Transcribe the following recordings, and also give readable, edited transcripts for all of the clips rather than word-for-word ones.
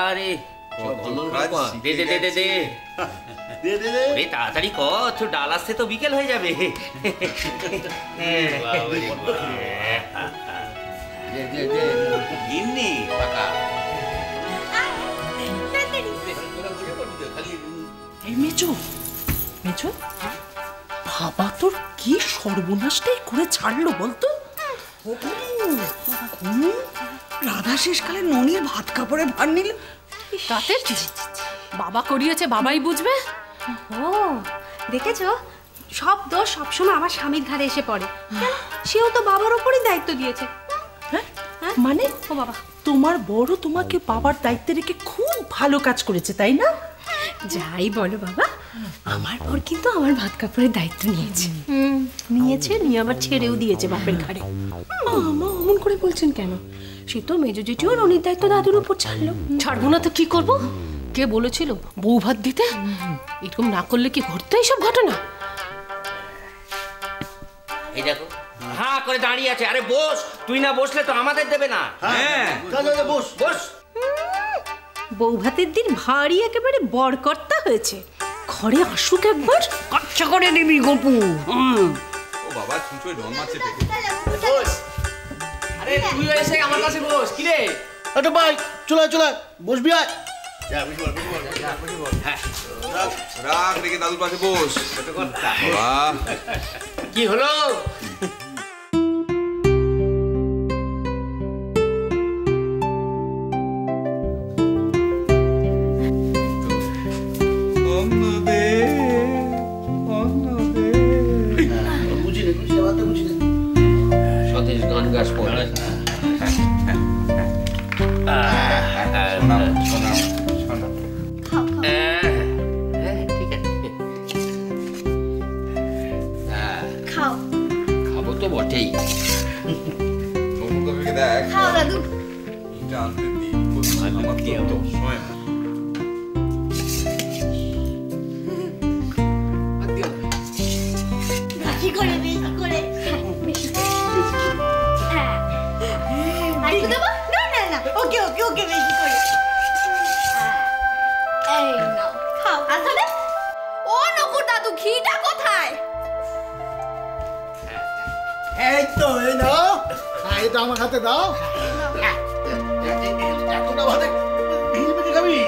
আরে দে দে দে দে দে দে তাড়াতাড়ি কর, তো ডাল আসতে তো বিকেল হয়ে যাবে। গিন্নি পাকা মেজো মেজো, বাবা তোর কি সর্বনাশটাই করে ছাড়লো বলতো। রাধা শেষকালে ননির ভাত কাপড়ে ভার নিল, তাতে বাবা করিয়েছে, বাবাই বুঝবে। ও দেখেছো, সব দোষ সবসময় আমার স্বামীর ঘাড়ে এসে পড়ে। সেও তো বাবার উপরই দায়িত্ব দিয়েছে। মানে ও বাবা, তোমার বড় তোমাকে বাবার দায়িত্বে রেখে খুব ভালো কাজ করেছে, তাই না? যাই বলো বাবা, আমার বর কিন্তু আমার ভাত কাপড়ের দায়িত্ব নিয়েছে। নিয়ে আবার ছেড়েও দিয়েছে বাপের ঘাড়ে। মা অমন করে বলছেন কেন? সে তো মেজো জেঠিও রনির দায়িত্ব দাদুর উপর ছাড়লো। ছাড়বো না তো কি করব? কে বলেছিল বউ ভাত দিতে? এরকম না করলে কি ঘটতো এইসব ঘটনা? এই দেখো হ্যাঁ করে দাঁড়িয়ে আছে। আরে বস, তুই না বসলে তো আমাদের দেবে না। হ্যাঁ বস বস। বউ ভাতের দিন ভারী একেবারে বরকর্তা হয়েছে। ঘরে আসুক একবার, কচ্ছা করে নিবি গপু। ও বাবা ছুঁচোয় ডন মারছে পেটে। আরে তুই এসে আমার কাছে বস। কি রে আরে ভাই চলে বসবি আয়। রাগ রেখে দাদুর পাশে বস। বাহ কি হলো? সতেজ গান গাছ পড়ে ঠিক আছে, খাবো তো বটেই। দেখ খাও দাদু। জানতে দিই আমার তো সময় না। বেশি করে বেশি করে আইতো দেবো? না ওকে বেশি করে। এই নাও খাও। আসলে ও নকুর দাদু, ঘিটা কোথায়? এই তো এই নাও, এটা আমার হাতে দাও। এতটা ভাতে ঘি মেখে খাবি?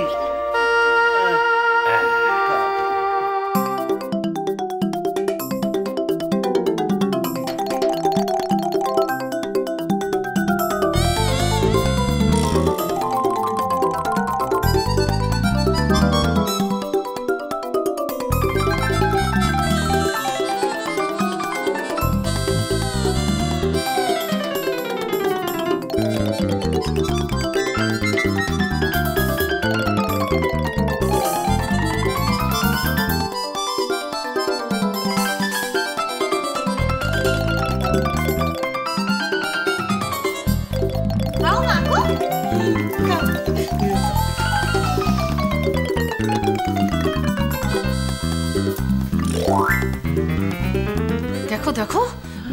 দেখো দেখো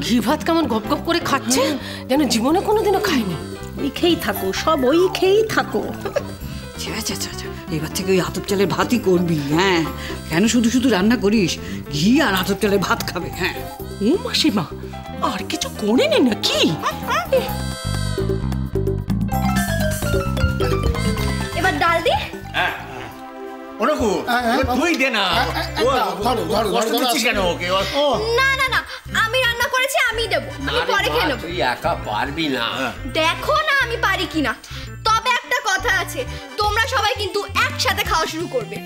ঘি ভাত কেমন গপ গপ করে খাচ্ছে, যেন জীবনে কোনোদিনও খায়নি। ওই খেয়েই থাকো, সব ওই খেয়েই থাকো। এবার থেকে ওই আতপ চালের ভাতই করবি। হ্যাঁ, কেন শুধু শুধু রান্না করিস? ঘি আর আতপ চালের ভাত খাবে। হ্যাঁ ও মাসিমা, আর কিছু করে নি নাকি? এবার ডাল দি। তুই দে না, কেন ওকে? না আমি রান্না করেছি, আমি দেবো। আমি পরে খেয়ে নেবো। তুই একা পারবি না। দেখো না আমি পারি কিনা। তবে একটা কথা আছে, তোমরা সবাই কিন্তু একসাথে খাওয়া শুরু করবে।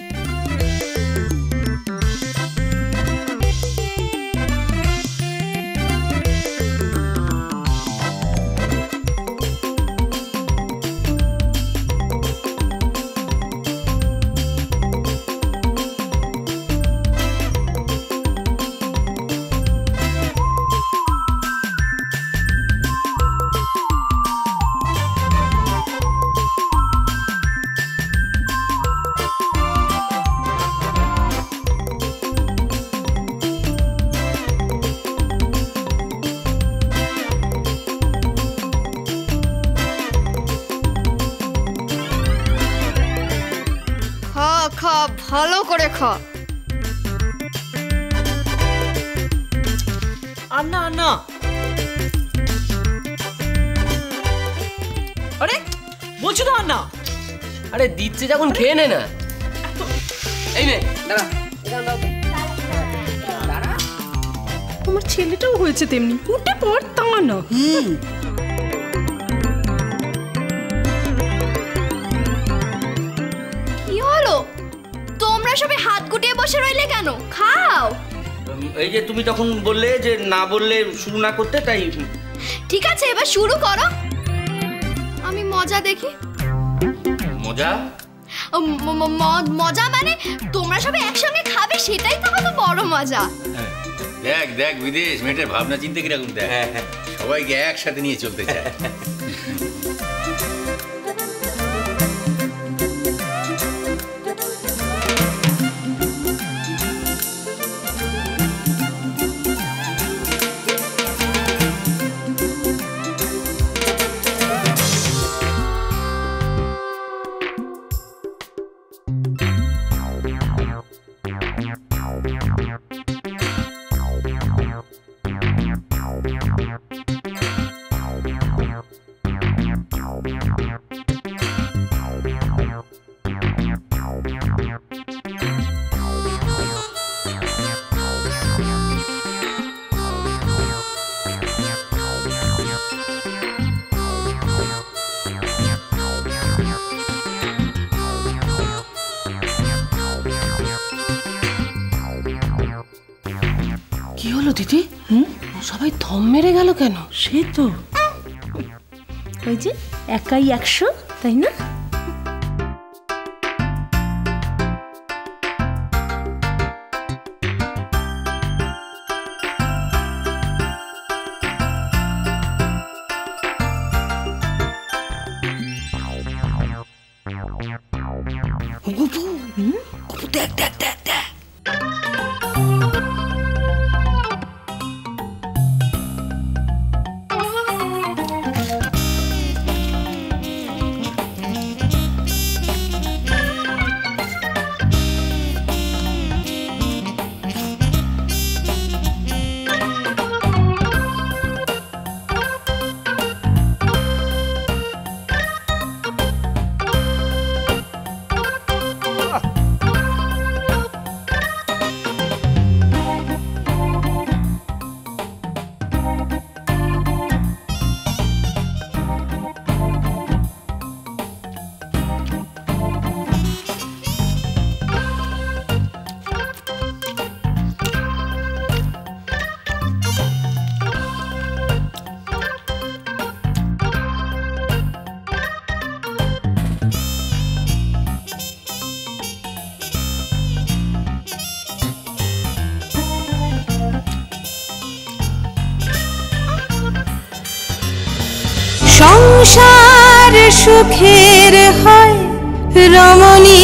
দেখো। আন্না আন্না, আরে বলছো তো আন্না। আরে দিচ্ছে যখন খেয়ে নে না। এই নে দাঁড়া। তোমার ছেলেটাও হয়েছে তেমনি, উঠে পড় তা না। কি হলো, তোমরা সবাই হাত গুটিয়ে বসে রইলে কেন? খাও। এই যে তুমি তখন বললে যে না বললে শুরু না করতে, তাই। ঠিক আছে, এবার শুরু করো। আমি মজা দেখি। মজা? মজা মানে তোমরা সবাই একসঙ্গে খাবে, সেটাই তো কত বড় মজা। দেখ দেখ বিদেশ মেয়েটার ভাবনা চিন্তা কিরকম, দেখ সবাইকে একসাথে নিয়ে চলতে চায়। কি হলো দিদি? সবাই থম মেরে গেল কেন? সে তো ওই যে একাই 100, তাই না? দেখ দেখ দেখ দেখ। সংসার সুখের হয় রমণী